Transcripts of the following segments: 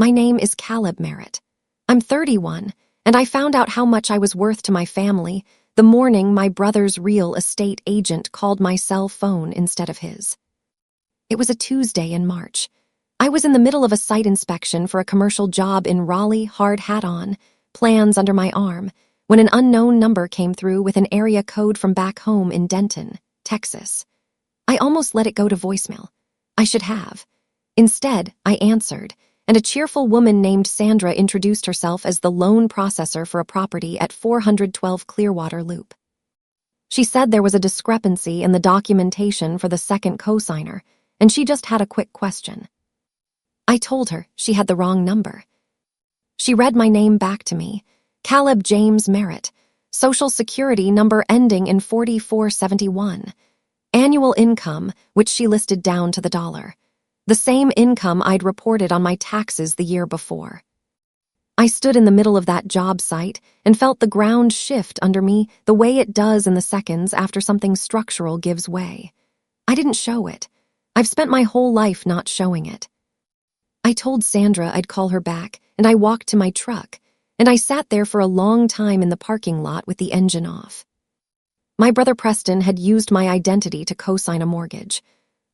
My name is Caleb Merritt. I'm 31, and I found out how much I was worth to my family the morning my brother's real estate agent called my cell phone instead of his. It was a Tuesday in March. I was in the middle of a site inspection for a commercial job in Raleigh, hard hat on, plans under my arm, when an unknown number came through with an area code from back home in Denton, Texas. I almost let it go to voicemail. I should have. Instead, I answered, and a cheerful woman named Sandra introduced herself as the loan processor for a property at 412 Clearwater Loop. She said there was a discrepancy in the documentation for the second cosigner, and she just had a quick question. I told her she had the wrong number. She read my name back to me, Caleb James Merritt, Social Security number ending in 4471, annual income, which she listed down to the dollar, the same income I'd reported on my taxes the year before. I stood in the middle of that job site and felt the ground shift under me the way it does in the seconds after something structural gives way. I didn't show it. I've spent my whole life not showing it. I told Sandra I'd call her back, and I walked to my truck, and I sat there for a long time in the parking lot with the engine off. My brother Preston had used my identity to co-sign a mortgage,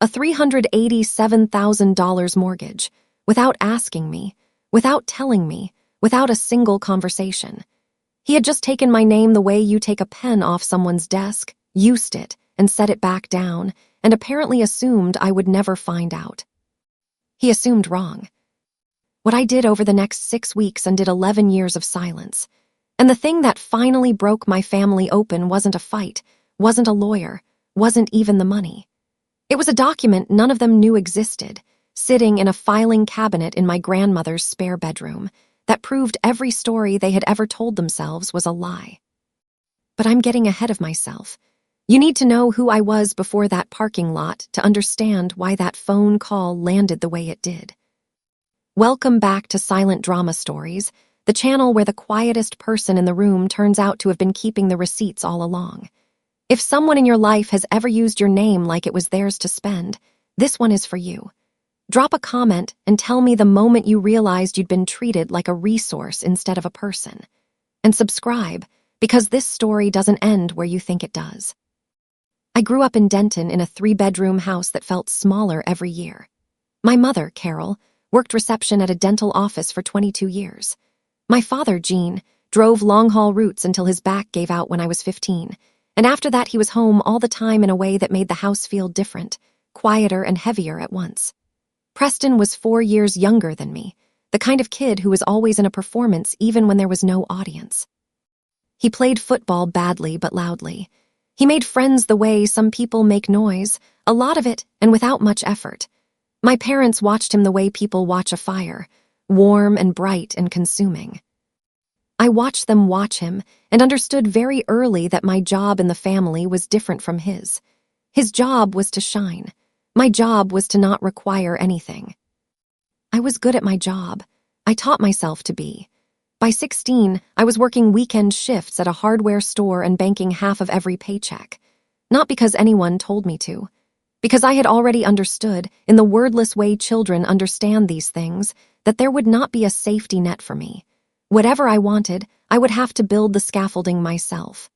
a $387,000 mortgage, without asking me, without telling me, without a single conversation. He had just taken my name the way you take a pen off someone's desk, used it, and set it back down, and apparently assumed I would never find out. He assumed wrong. What I did over the next 6 weeks undid 11 years of silence. And the thing that finally broke my family open wasn't a fight, wasn't a lawyer, wasn't even the money. It was a document none of them knew existed, sitting in a filing cabinet in my grandmother's spare bedroom, that proved every story they had ever told themselves was a lie. But I'm getting ahead of myself. You need to know who I was before that parking lot to understand why that phone call landed the way it did. Welcome back to Silent Drama Stories, the channel where the quietest person in the room turns out to have been keeping the receipts all along. If someone in your life has ever used your name like it was theirs to spend, this one is for you. Drop a comment and tell me the moment you realized you'd been treated like a resource instead of a person. And subscribe, because this story doesn't end where you think it does. I grew up in Denton in a 3-bedroom house that felt smaller every year. My mother, Carol, worked reception at a dental office for 22 years. My father, Gene, drove long-haul routes until his back gave out when I was 15, and after that he was home all the time in a way that made the house feel different, quieter and heavier at once. Preston was 4 years younger than me, the kind of kid who was always in a performance even when there was no audience. He played football badly but loudly. He made friends the way some people make noise, a lot of it, and without much effort. My parents watched him the way people watch a fire, warm and bright and consuming. I watched them watch him and understood very early that my job in the family was different from his. His job was to shine. My job was to not require anything. I was good at my job. I taught myself to be. By 16, I was working weekend shifts at a hardware store and banking half of every paycheck. Not because anyone told me to. Because I had already understood, in the wordless way children understand these things, that there would not be a safety net for me. Whatever I wanted, I would have to build the scaffolding myself.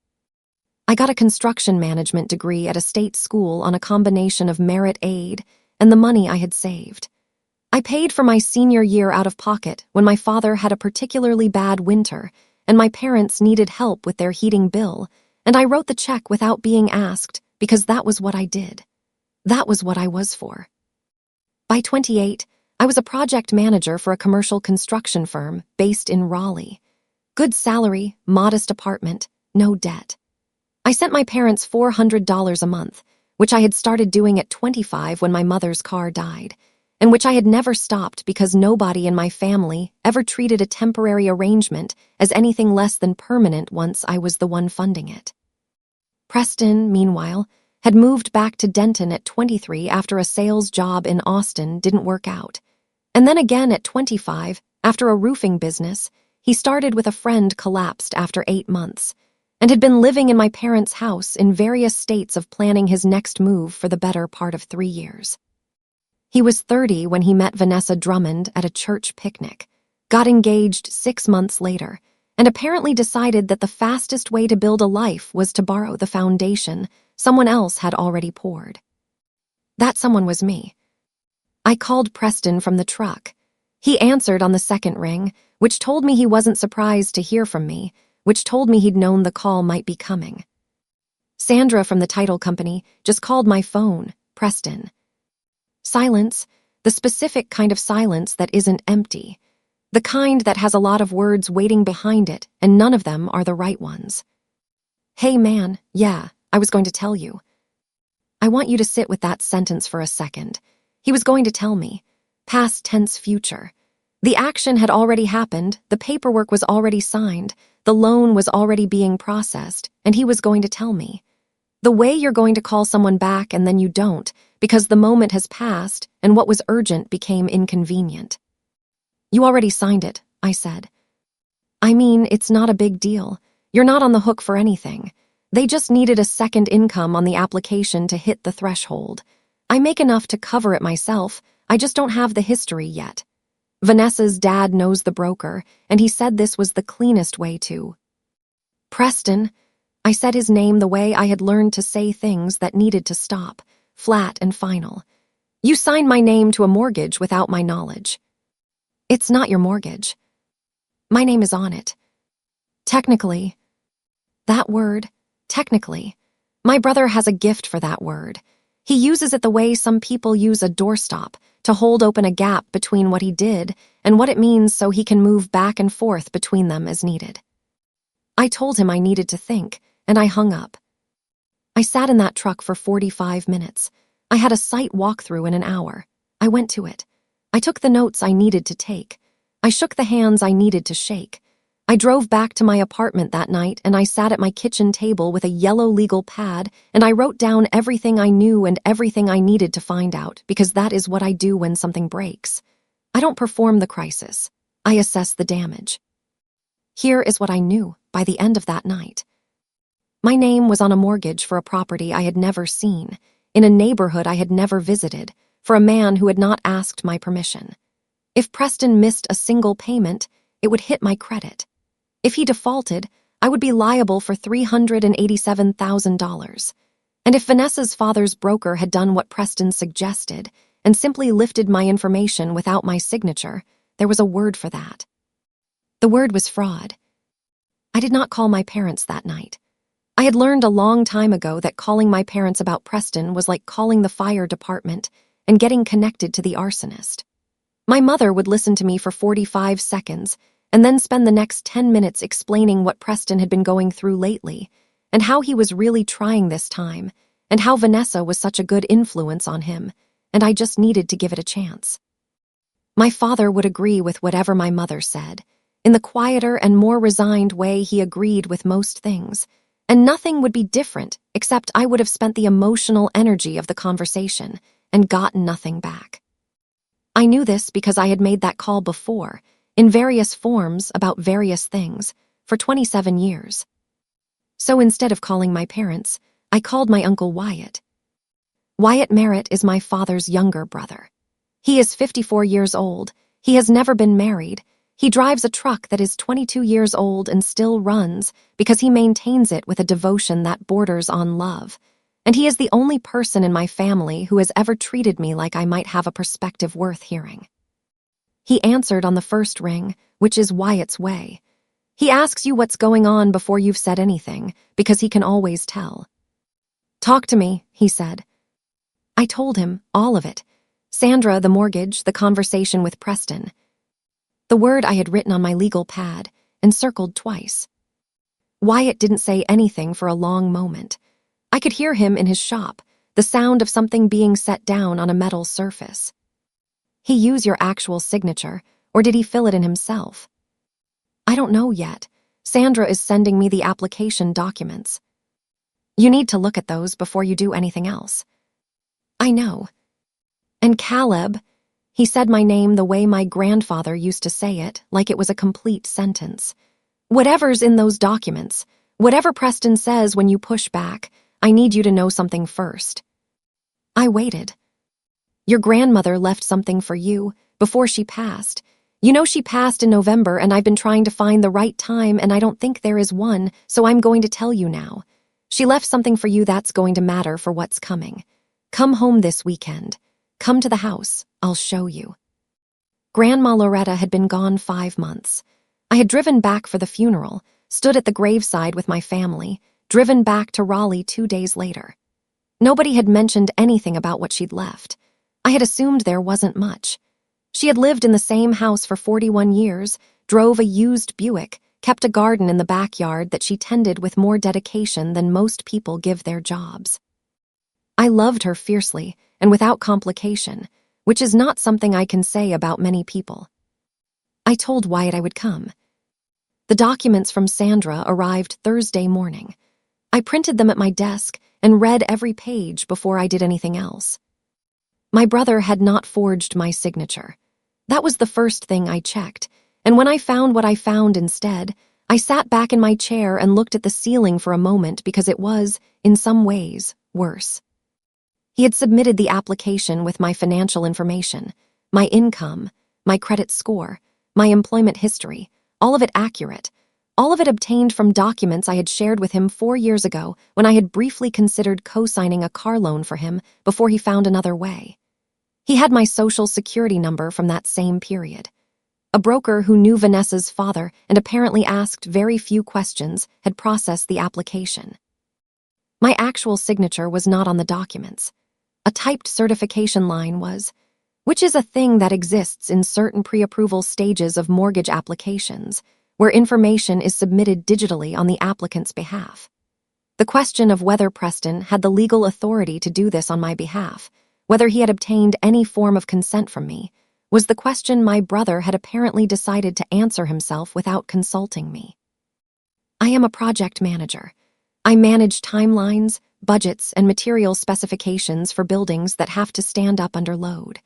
I got a construction management degree at a state school on a combination of merit aid and the money I had saved. I paid for my senior year out of pocket when my father had a particularly bad winter and my parents needed help with their heating bill, and I wrote the check without being asked because that was what I did. That was what I was for. By 28, I was a project manager for a commercial construction firm based in Raleigh. Good salary, modest apartment, no debt. I sent my parents $400 a month, which I had started doing at 25 when my mother's car died, and which I had never stopped because nobody in my family ever treated a temporary arrangement as anything less than permanent once I was the one funding it. Preston, meanwhile, had moved back to Denton at 23 after a sales job in Austin didn't work out. And then again at 25, after a roofing business, he started with a friend collapsed after 8 months, and had been living in my parents' house in various states of planning his next move for the better part of 3 years. He was 30 when he met Vanessa Drummond at a church picnic, got engaged 6 months later, and apparently decided that the fastest way to build a life was to borrow the foundation someone else had already poured. That someone was me. I called Preston from the truck. He answered on the second ring, which told me he wasn't surprised to hear from me, which told me he'd known the call might be coming. Sandra from the title company just called my phone, Preston. Silence, the specific kind of silence that isn't empty, the kind that has a lot of words waiting behind it, and none of them are the right ones. Hey man, yeah, I was going to tell you. I want you to sit with that sentence for a second. He was going to tell me. Past tense future. The action had already happened, the paperwork was already signed, the loan was already being processed, and he was going to tell me. The way you're going to call someone back and then you don't, because the moment has passed and what was urgent became inconvenient. You already signed it, I said. I mean, it's not a big deal. You're not on the hook for anything. They just needed a second income on the application to hit the threshold. I make enough to cover it myself, I just don't have the history yet. Vanessa's dad knows the broker, and he said this was the cleanest way to. Preston. I said his name the way I had learned to say things that needed to stop, flat and final. You signed my name to a mortgage without my knowledge. It's not your mortgage. My name is on it. Technically. That word, technically. My brother has a gift for that word. He uses it the way some people use a doorstop, to hold open a gap between what he did and what it means so he can move back and forth between them as needed. I told him I needed to think, and I hung up. I sat in that truck for 45 minutes. I had a site walkthrough in an hour. I went to it. I took the notes I needed to take. I shook the hands I needed to shake. I drove back to my apartment that night and I sat at my kitchen table with a yellow legal pad and I wrote down everything I knew and everything I needed to find out because that is what I do when something breaks. I don't perform the crisis. I assess the damage. Here is what I knew by the end of that night. My name was on a mortgage for a property I had never seen, in a neighborhood I had never visited, for a man who had not asked my permission. If Preston missed a single payment, it would hit my credit. If he defaulted, I would be liable for $387,000. And if Vanessa's father's broker had done what Preston suggested and simply lifted my information without my signature, there was a word for that. The word was fraud. I did not call my parents that night. I had learned a long time ago that calling my parents about Preston was like calling the fire department and getting connected to the arsonist. My mother would listen to me for 45 seconds and then spend the next 10 minutes explaining what Preston had been going through lately and how he was really trying this time and how Vanessa was such a good influence on him, and I just needed to give it a chance. My father would agree with whatever my mother said. In the quieter and more resigned way he agreed with most things, and nothing would be different except I would have spent the emotional energy of the conversation and gotten nothing back. I knew this because I had made that call before, in various forms about various things, for 27 years. So instead of calling my parents, I called my Uncle Wyatt. Wyatt Merritt is my father's younger brother. He is 54 years old. He has never been married. He drives a truck that is 22 years old and still runs because he maintains it with a devotion that borders on love. And he is the only person in my family who has ever treated me like I might have a perspective worth hearing. He answered on the first ring, which is Wyatt's way. He asks you what's going on before you've said anything, because he can always tell. Talk to me, he said. I told him, all of it. Sandra, the mortgage, the conversation with Preston. The word I had written on my legal pad and circled twice. Wyatt didn't say anything for a long moment. I could hear him in his shop, the sound of something being set down on a metal surface. He used your actual signature, or did he fill it in himself? I don't know yet. Sandra is sending me the application documents. You need to look at those before you do anything else. I know. And Caleb, he said my name the way my grandfather used to say it, like it was a complete sentence. Whatever's in those documents, whatever Preston says when you push back, I need you to know something first. I waited. Your grandmother left something for you before she passed. You know she passed in November, and I've been trying to find the right time, and I don't think there is one, so I'm going to tell you now. She left something for you that's going to matter for what's coming. Come home this weekend. Come to the house. I'll show you." Grandma Loretta had been gone 5 months. I had driven back for the funeral, stood at the graveside with my family, driven back to Raleigh 2 days later. Nobody had mentioned anything about what she'd left. I had assumed there wasn't much. She had lived in the same house for 41 years, drove a used Buick, kept a garden in the backyard that she tended with more dedication than most people give their jobs. I loved her fiercely and without complication, which is not something I can say about many people. I told Wyatt I would come. The documents from Sandra arrived Thursday morning. I printed them at my desk and read every page before I did anything else. My brother had not forged my signature. That was the first thing I checked, and when I found what I found instead, I sat back in my chair and looked at the ceiling for a moment because it was, in some ways, worse. He had submitted the application with my financial information, my income, my credit score, my employment history, all of it accurate, all of it obtained from documents I had shared with him 4 years ago when I had briefly considered co-signing a car loan for him before he found another way. He had my social security number from that same period. A broker who knew Vanessa's father and apparently asked very few questions had processed the application. My actual signature was not on the documents. A typed certification line was, which is a thing that exists in certain pre-approval stages of mortgage applications, where information is submitted digitally on the applicant's behalf. The question of whether Preston had the legal authority to do this on my behalf, whether he had obtained any form of consent from me, was the question my brother had apparently decided to answer himself without consulting me. I am a project manager. I manage timelines, budgets, and material specifications for buildings that have to stand up under load.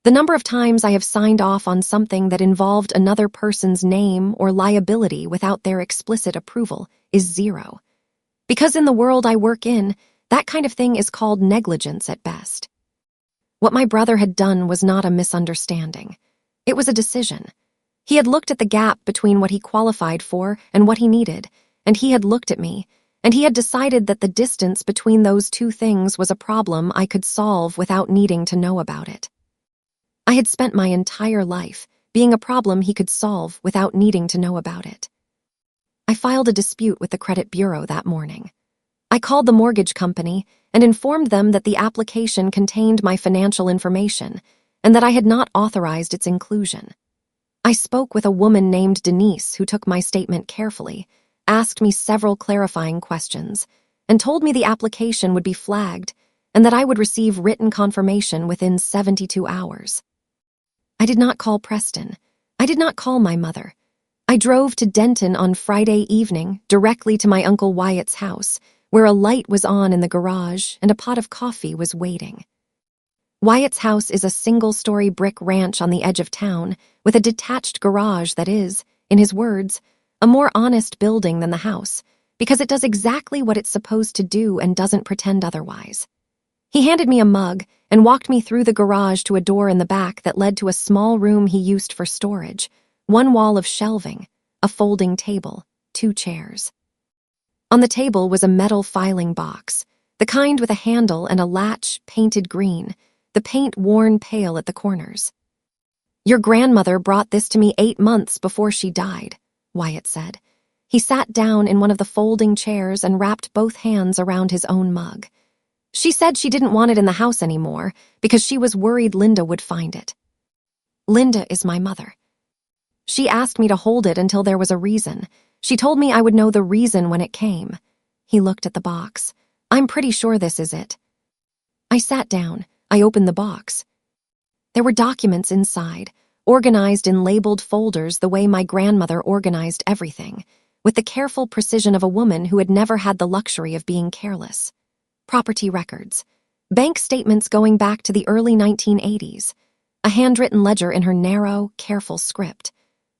The number of times I have signed off on something that involved another person's name or liability without their explicit approval is 0. Because in the world I work in, that kind of thing is called negligence at best. What my brother had done was not a misunderstanding. It was a decision. He had looked at the gap between what he qualified for and what he needed, and he had looked at me, and he had decided that the distance between those two things was a problem I could solve without needing to know about it. I had spent my entire life being a problem he could solve without needing to know about it. I filed a dispute with the credit bureau that morning. I called the mortgage company and informed them that the application contained my financial information and that I had not authorized its inclusion. I spoke with a woman named Denise who took my statement carefully, asked me several clarifying questions, and told me the application would be flagged and that I would receive written confirmation within 72 hours. I did not call Preston. I did not call my mother. I drove to Denton on Friday evening, directly to my Uncle Wyatt's house, where a light was on in the garage and a pot of coffee was waiting. Wyatt's house is a single-story brick ranch on the edge of town, with a detached garage that is, in his words, a more honest building than the house, because it does exactly what it's supposed to do and doesn't pretend otherwise. He handed me a mug and walked me through the garage to a door in the back that led to a small room he used for storage, one wall of shelving, a folding table, 2 chairs. On the table was a metal filing box, the kind with a handle and a latch painted green, the paint worn pale at the corners. "Your grandmother brought this to me 8 months before she died," Wyatt said. He sat down in one of the folding chairs and wrapped both hands around his own mug. "She said she didn't want it in the house anymore because she was worried Linda would find it. Linda is my mother. She asked me to hold it until there was a reason. She told me I would know the reason when it came." He looked at the box. "I'm pretty sure this is it." I sat down. I opened the box. There were documents inside, organized in labeled folders the way my grandmother organized everything, with the careful precision of a woman who had never had the luxury of being careless. Property records, bank statements going back to the early 1980s, a handwritten ledger in her narrow, careful script,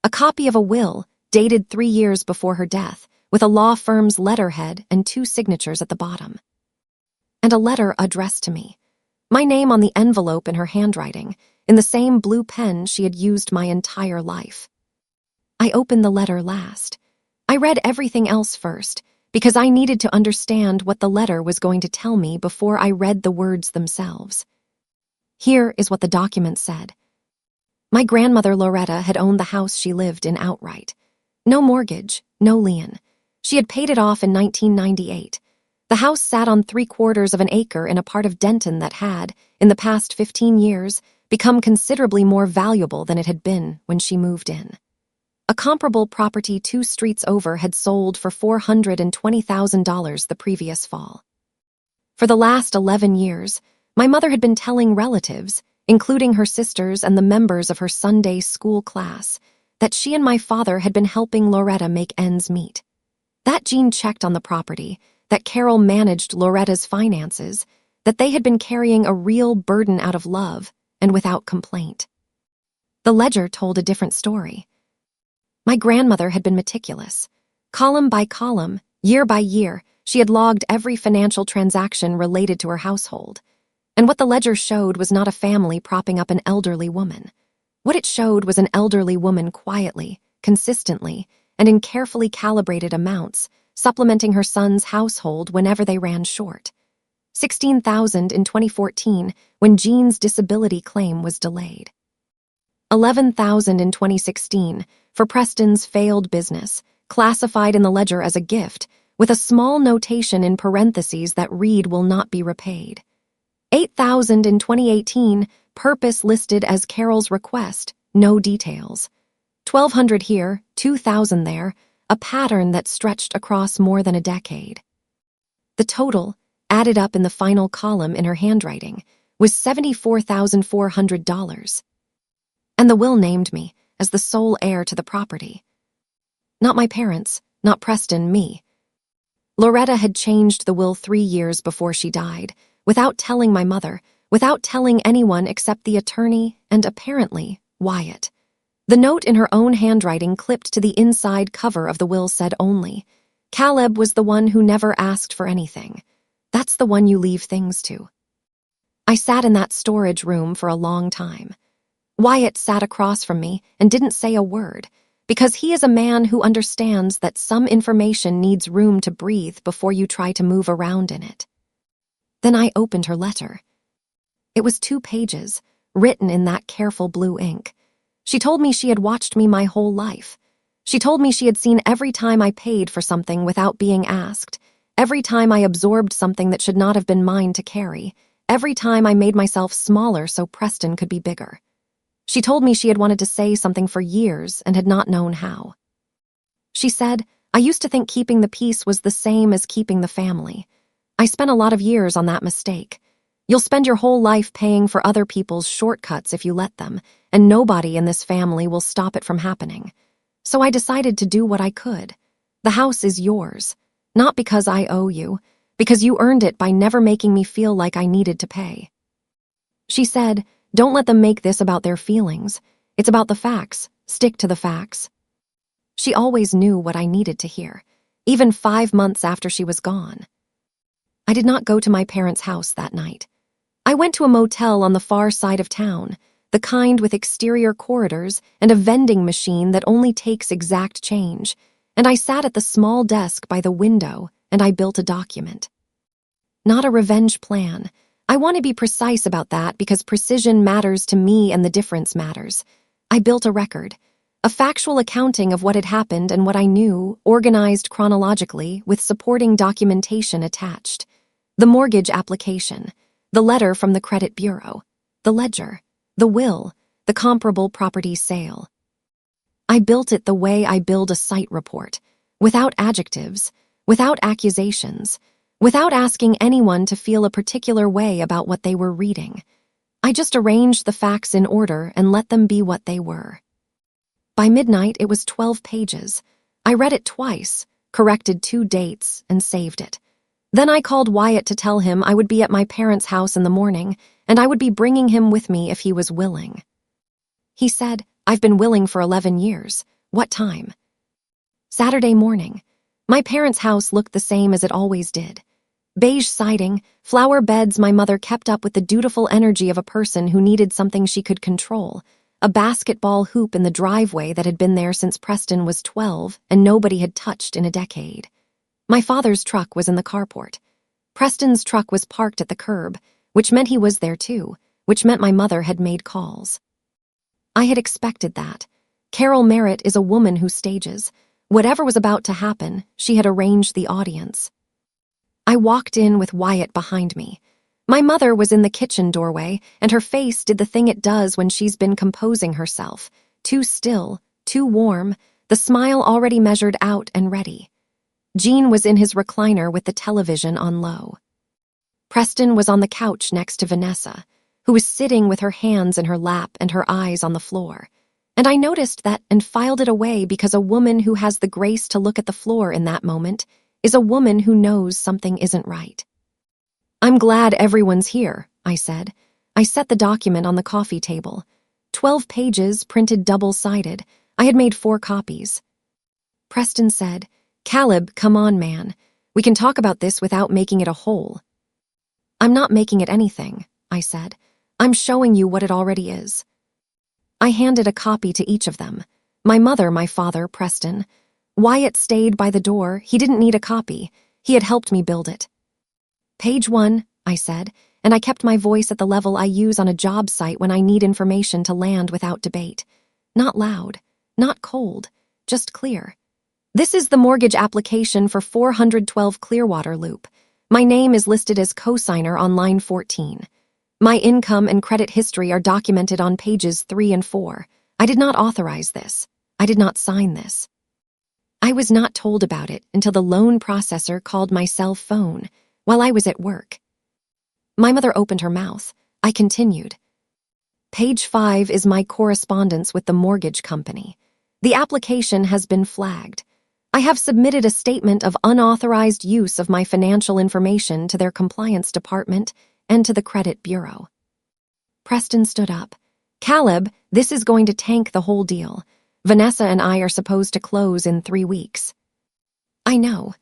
a copy of a will dated 3 years before her death, with a law firm's letterhead and 2 signatures at the bottom. And a letter addressed to me. My name on the envelope in her handwriting, in the same blue pen she had used my entire life. I opened the letter last. I read everything else first, because I needed to understand what the letter was going to tell me before I read the words themselves. Here is what the document said. My grandmother Loretta had owned the house she lived in outright. No mortgage, no lien. She had paid it off in 1998. The house sat on 3/4 of an acre in a part of Denton that had, in the past 15 years, become considerably more valuable than it had been when she moved in. A comparable property 2 streets over had sold for $420,000 the previous fall. For the last 11 years, my mother had been telling relatives, including her sisters and the members of her Sunday school class, that she and my father had been helping Loretta make ends meet. That Jean checked on the property, that Carol managed Loretta's finances, that they had been carrying a real burden out of love and without complaint. The ledger told a different story. My grandmother had been meticulous. Column by column, year by year, she had logged every financial transaction related to her household. And what the ledger showed was not a family propping up an elderly woman. What it showed was an elderly woman quietly, consistently, and in carefully calibrated amounts, supplementing her son's household whenever they ran short. $16,000 in 2014, when Jean's disability claim was delayed. $11,000 in 2016, for Preston's failed business, classified in the ledger as a gift, with a small notation in parentheses that read will not be repaid. $8,000 in 2018, purpose listed as Carol's request, no details. $1,200 here, $2,000 there, a pattern that stretched across more than a decade. The total, added up in the final column in her handwriting, was $74,400. And the will named me as the sole heir to the property. Not my parents, not Preston, me. Loretta had changed the will 3 years before she died, without telling my mother, without telling anyone except the attorney and, apparently, Wyatt. The note in her own handwriting clipped to the inside cover of the will said only, Caleb was the one who never asked for anything. That's the one you leave things to. I sat in that storage room for a long time. Wyatt sat across from me and didn't say a word, because he is a man who understands that some information needs room to breathe before you try to move around in it. Then I opened her letter. It was 2 pages, written in that careful blue ink. She told me she had watched me my whole life. She told me she had seen every time I paid for something without being asked, every time I absorbed something that should not have been mine to carry, every time I made myself smaller so Preston could be bigger. She told me she had wanted to say something for years and had not known how. She said, I used to think keeping the peace was the same as keeping the family. I spent a lot of years on that mistake. You'll spend your whole life paying for other people's shortcuts if you let them, and nobody in this family will stop it from happening. So I decided to do what I could. The house is yours, not because I owe you, because you earned it by never making me feel like I needed to pay. She said, don't let them make this about their feelings. It's about the facts. Stick to the facts. She always knew what I needed to hear, even 5 months after she was gone. I did not go to my parents' house that night. I went to a motel on the far side of town, the kind with exterior corridors and a vending machine that only takes exact change, and I sat at the small desk by the window and I built a document. Not a revenge plan. I want to be precise about that because precision matters to me and the difference matters. I built a record, a factual accounting of what had happened and what I knew, organized chronologically with supporting documentation attached. The mortgage application, the letter from the credit bureau, the ledger, the will, the comparable property sale. I built it the way I build a site report, without adjectives, without accusations, without asking anyone to feel a particular way about what they were reading. I just arranged the facts in order and let them be what they were. By midnight, it was 12 pages. I read it twice, corrected 2 dates, and saved it. Then I called Wyatt to tell him I would be at my parents' house in the morning, and I would be bringing him with me if he was willing. He said, I've been willing for 11 years. What time? Saturday morning. My parents' house looked the same as it always did. Beige siding, flower beds. My mother kept up with the dutiful energy of a person who needed something she could control. A basketball hoop in the driveway that had been there since Preston was 12 and nobody had touched in a decade. My father's truck was in the carport. Preston's truck was parked at the curb, which meant he was there too, which meant my mother had made calls. I had expected that. Carol Merritt is a woman who stages. Whatever was about to happen, she had arranged the audience. I walked in with Wyatt behind me. My mother was in the kitchen doorway, and her face did the thing it does when she's been composing herself. Too still, too warm, the smile already measured out and ready. Gene was in his recliner with the television on low. Preston was on the couch next to Vanessa, who was sitting with her hands in her lap and her eyes on the floor. And I noticed that and filed it away because a woman who has the grace to look at the floor in that moment is a woman who knows something isn't right. "I'm glad everyone's here," I said. I set the document on the coffee table. 12 pages, printed double-sided. I had made 4 copies. Preston said, "Caleb, come on, man. We can talk about this without making it a whole." "I'm not making it anything," I said. "I'm showing you what it already is." I handed a copy to each of them. My mother, my father, Preston. Wyatt stayed by the door. He didn't need a copy. He had helped me build it. "Page 1, I said, and I kept my voice at the level I use on a job site when I need information to land without debate. Not loud, not cold, just clear. "This is the mortgage application for 412 Clearwater Loop. My name is listed as co-signer on line 14. My income and credit history are documented on pages 3 and 4. I did not authorize this. I did not sign this." I was not told about it until the loan processor called my cell phone while I was at work. My mother opened her mouth. I continued. "Page 5 is my correspondence with the mortgage company. The application has been flagged. I have submitted a statement of unauthorized use of my financial information to their compliance department and to the credit bureau." Preston stood up. "Caleb, this is going to tank the whole deal. Vanessa and I are supposed to close in 3 weeks." "I know."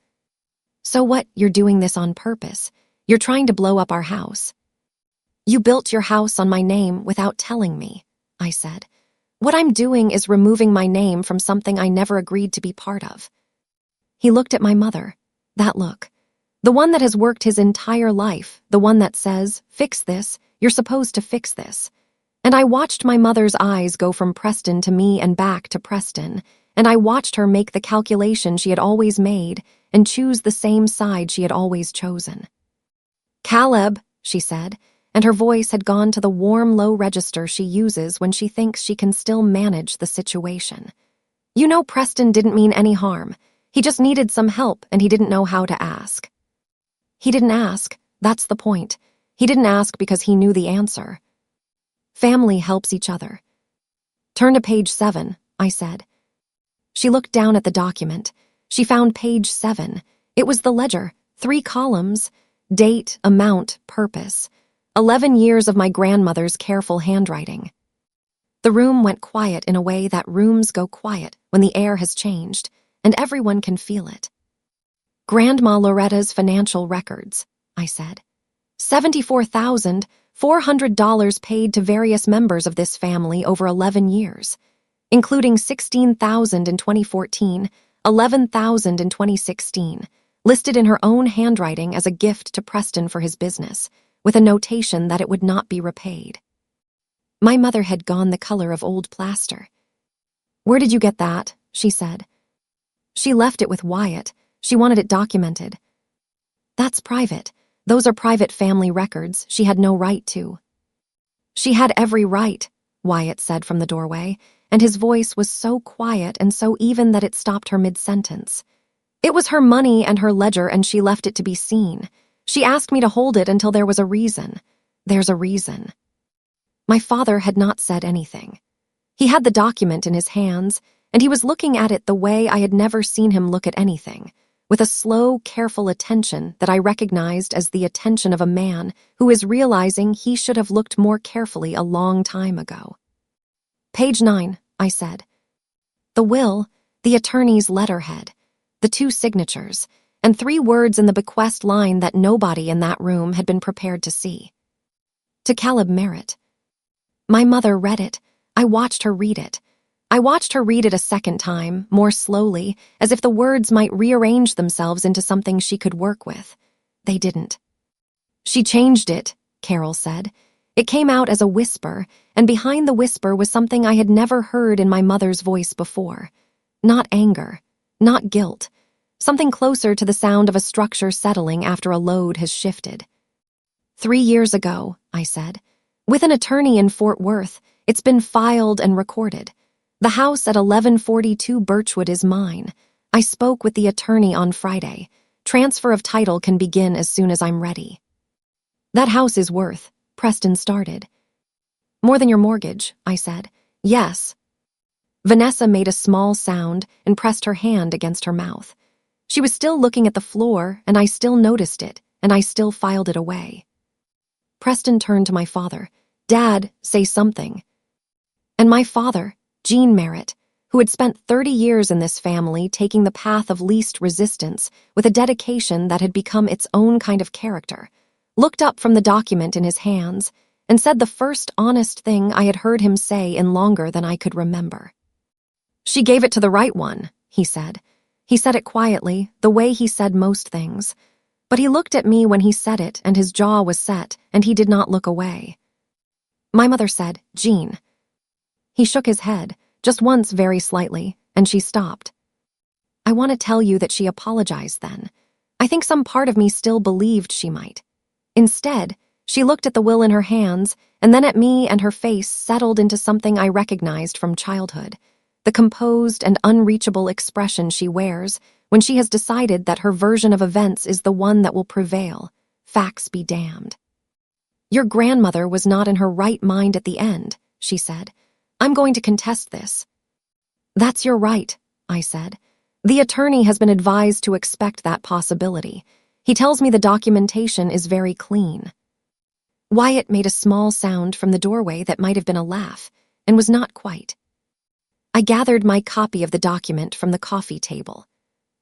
"So what, you're doing this on purpose? You're trying to blow up our house." "You built your house on my name without telling me," I said. "What I'm doing is removing my name from something I never agreed to be part of." He looked at my mother. That look. The one that has worked his entire life, the one that says, "Fix this, you're supposed to fix this." And I watched my mother's eyes go from Preston to me and back to Preston, and I watched her make the calculation she had always made and choose the same side she had always chosen. "Caleb," she said, and her voice had gone to the warm, low register she uses when she thinks she can still manage the situation. "You know Preston didn't mean any harm. He just needed some help and he didn't know how to ask." "He didn't ask, that's the point. He didn't ask because he knew the answer." Family helps each other. "Turn to page 7, I said. She looked down at the document. She found page 7. It was the ledger, 3 columns, date, amount, purpose. 11 years of my grandmother's careful handwriting. The room went quiet in a way that rooms go quiet when the air has changed, and everyone can feel it. "Grandma Loretta's financial records," I said. $74,400 paid to various members of this family over 11 years, including $16,000 in 2014, $11,000 in 2016, listed in her own handwriting as a gift to Preston for his business, with a notation that it would not be repaid. My mother had gone the color of old plaster. "Where did you get that?" she said. "She left it with Wyatt. She wanted it documented." "That's private. Those are private family records she had no right to." "She had every right," Wyatt said from the doorway, and his voice was so quiet and so even that it stopped her mid-sentence. "It was her money and her ledger and she left it to be seen. She asked me to hold it until there was a reason. There's a reason." My father had not said anything. He had the document in his hands, and he was looking at it the way I had never seen him look at anything, with a slow, careful attention that I recognized as the attention of a man who is realizing he should have looked more carefully a long time ago. "Page 9, I said. The will, the attorney's letterhead, the 2 signatures, and 3 words in the bequest line that nobody in that room had been prepared to see. To Caleb Merritt. My mother read it. I watched her read it. I watched her read it a second time, more slowly, as if the words might rearrange themselves into something she could work with. They didn't. She changed it, Carol said. It came out as a whisper, and behind the whisper was something I had never heard in my mother's voice before. Not anger, not guilt. Something closer to the sound of a structure settling after a load has shifted. 3 years ago, I said. With an attorney in Fort Worth, it's been filed and recorded. The house at 1142 Birchwood is mine. I spoke with the attorney on Friday. Transfer of title can begin as soon as I'm ready. That house is worth, Preston started. More than your mortgage, I said. Yes. Vanessa made a small sound and pressed her hand against her mouth. She was still looking at the floor, and I still noticed it, and I still filed it away. Preston turned to my father. Dad, say something. And my father, Gene Merritt, who had spent 30 years in this family taking the path of least resistance with a dedication that had become its own kind of character, looked up from the document in his hands and said the first honest thing I had heard him say in longer than I could remember. She gave it to the right one, he said. He said it quietly, the way he said most things. But he looked at me when he said it, and his jaw was set, and he did not look away. My mother said, Gene. He shook his head, just once very slightly, and she stopped. I want to tell you that she apologized then. I think some part of me still believed she might. Instead, she looked at the will in her hands, and then at me, and her face settled into something I recognized from childhood, the composed and unreachable expression she wears when she has decided that her version of events is the one that will prevail. Facts be damned. Your grandmother was not in her right mind at the end, she said. I'm going to contest this. That's your right, I said. The attorney has been advised to expect that possibility. He tells me the documentation is very clean. Wyatt made a small sound from the doorway that might have been a laugh, and was not quite. I gathered my copy of the document from the coffee table.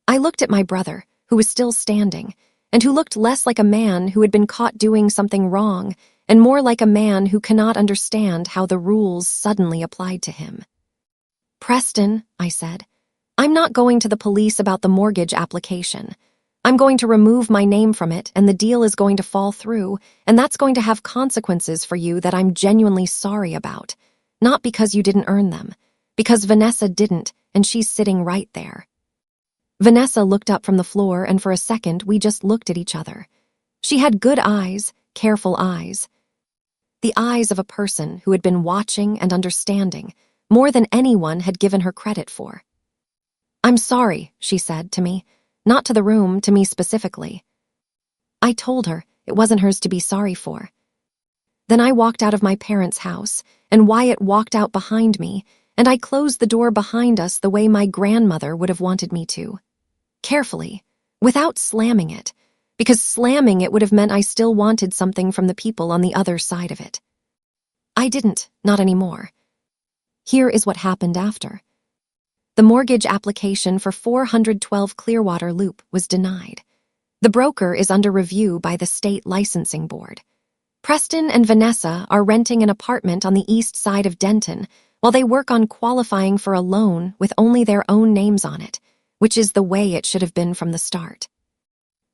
I looked at my brother, who was still standing, and who looked less like a man who had been caught doing something wrong and more like a man who cannot understand how the rules suddenly applied to him. Preston, I said, I'm not going to the police about the mortgage application. I'm going to remove my name from it, and the deal is going to fall through, and that's going to have consequences for you that I'm genuinely sorry about. Not because you didn't earn them, because Vanessa didn't, and she's sitting right there. Vanessa looked up from the floor, and for a second we just looked at each other. She had good eyes, careful eyes. The eyes of a person who had been watching and understanding more than anyone had given her credit for. I'm sorry, she said to me, not to the room, to me specifically. I told her it wasn't hers to be sorry for. Then I walked out of my parents' house, and Wyatt walked out behind me, and I closed the door behind us the way my grandmother would have wanted me to. Carefully, without slamming it, because slamming it would have meant I still wanted something from the people on the other side of it. I didn't, not anymore. Here is what happened after. The mortgage application for 412 Clearwater Loop was denied. The broker is under review by the state licensing board. Preston and Vanessa are renting an apartment on the east side of Denton while they work on qualifying for a loan with only their own names on it, which is the way it should have been from the start.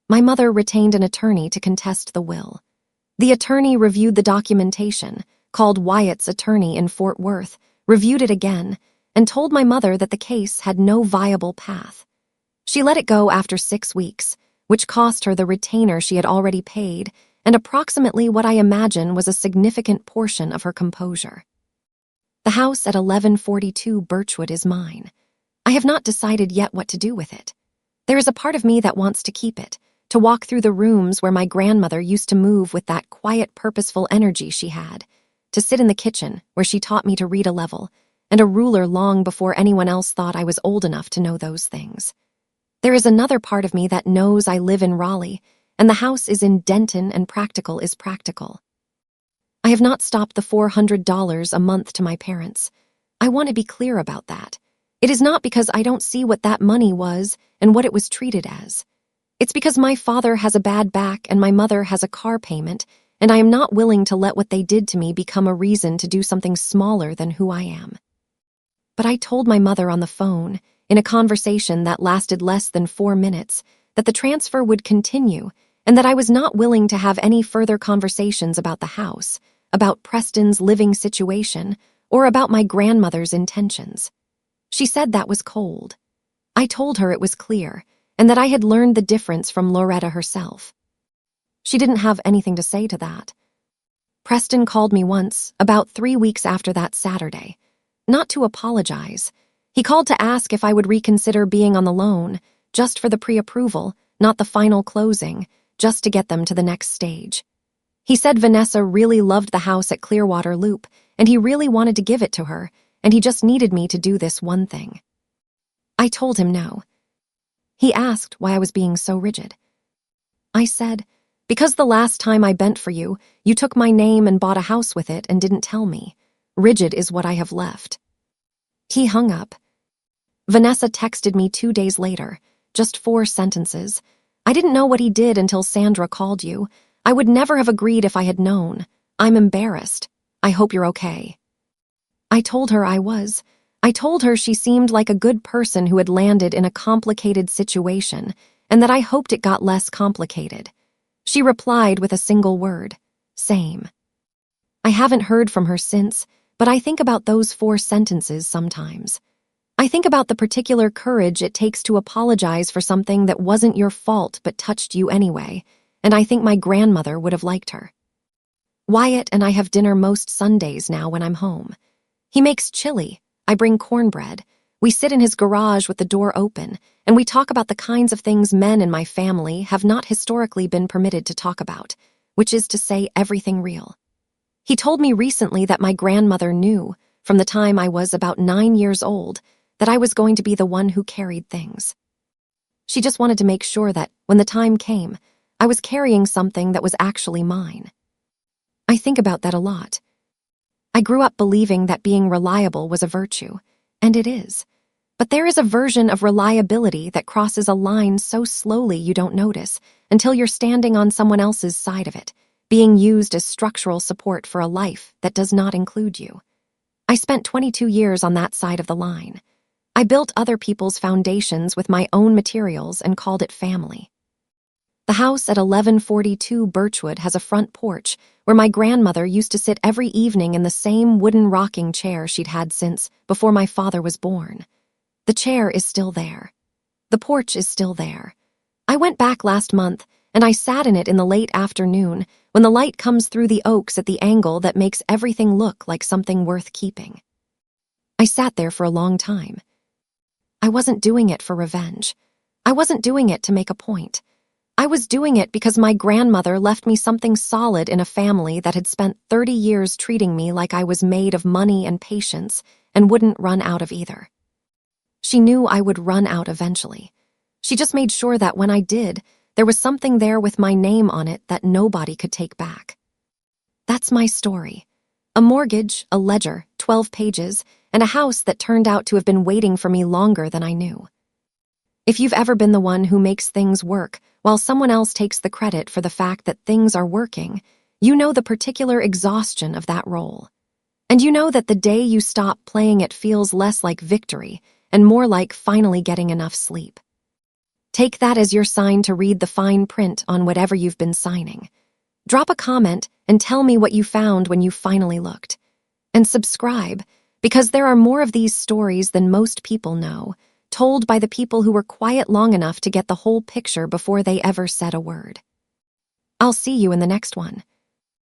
My mother retained an attorney to contest the will. The attorney reviewed the documentation, called Wyatt's attorney in Fort Worth, reviewed it again, and told my mother that the case had no viable path. She let it go after 6 weeks, which cost her the retainer she had already paid and approximately what I imagine was a significant portion of her composure. The house at 1142 Birchwood is mine. I have not decided yet what to do with it. There is a part of me that wants to keep it, to walk through the rooms where my grandmother used to move with that quiet, purposeful energy she had, to sit in the kitchen where she taught me to read a level, and a ruler long before anyone else thought I was old enough to know those things. There is another part of me that knows I live in Raleigh, and the house is in Denton, and practical is practical. I have not stopped the $400 a month to my parents. I want to be clear about that. It is not because I don't see what that money was and what it was treated as. It's because my father has a bad back and my mother has a car payment, and I am not willing to let what they did to me become a reason to do something smaller than who I am. But I told my mother on the phone, in a conversation that lasted less than 4 minutes, that the transfer would continue and that I was not willing to have any further conversations about the house, about Preston's living situation, or about my grandmother's intentions. She said that was cold. I told her it was clear, and that I had learned the difference from Loretta herself. She didn't have anything to say to that. Preston called me once, about 3 weeks after that Saturday. Not to apologize. He called to ask if I would reconsider being on the loan, just for the pre-approval, not the final closing, just to get them to the next stage. He said Vanessa really loved the house at Clearwater Loop, and he really wanted to give it to her, and he just needed me to do this one thing. I told him no. He asked why I was being so rigid. I said, because the last time I bent for you, you took my name and bought a house with it and didn't tell me. Rigid is what I have left. He hung up. Vanessa texted me 2 days later, just 4 sentences. I didn't know what he did until Sandra called you. I would never have agreed if I had known. I'm embarrassed. I hope you're okay. I told her I was. I told her she seemed like a good person who had landed in a complicated situation, and that I hoped it got less complicated. She replied with a single word, same. I haven't heard from her since, but I think about those 4 sentences sometimes. I think about the particular courage it takes to apologize for something that wasn't your fault but touched you anyway, and I think my grandmother would have liked her. Wyatt and I have dinner most Sundays now when I'm home. He makes chili. I bring cornbread. We sit in his garage with the door open, and we talk about the kinds of things men in my family have not historically been permitted to talk about, which is to say everything real. He told me recently that my grandmother knew, from the time I was about 9 years old, that I was going to be the one who carried things. She just wanted to make sure that, when the time came, I was carrying something that was actually mine. I think about that a lot. I grew up believing that being reliable was a virtue, and it is. But there is a version of reliability that crosses a line so slowly you don't notice until you're standing on someone else's side of it, being used as structural support for a life that does not include you. I spent 22 years on that side of the line. I built other people's foundations with my own materials and called it family. The house at 1142 Birchwood has a front porch where my grandmother used to sit every evening in the same wooden rocking chair she'd had since before my father was born. The chair is still there. The porch is still there. I went back last month, and I sat in it in the late afternoon when the light comes through the oaks at the angle that makes everything look like something worth keeping. I sat there for a long time. I wasn't doing it for revenge. I wasn't doing it to make a point. I was doing it because my grandmother left me something solid in a family that had spent 30 years treating me like I was made of money and patience and wouldn't run out of either. She knew I would run out eventually. She just made sure that when I did, there was something there with my name on it that nobody could take back. That's my story. A mortgage, a ledger, 12 pages, and a house that turned out to have been waiting for me longer than I knew. If you've ever been the one who makes things work while someone else takes the credit for the fact that things are working, you know the particular exhaustion of that role. And you know that the day you stop playing it feels less like victory and more like finally getting enough sleep. Take that as your sign to read the fine print on whatever you've been signing. Drop a comment and tell me what you found when you finally looked. And subscribe, because there are more of these stories than most people know, told by the people who were quiet long enough to get the whole picture before they ever said a word. I'll see you in the next one.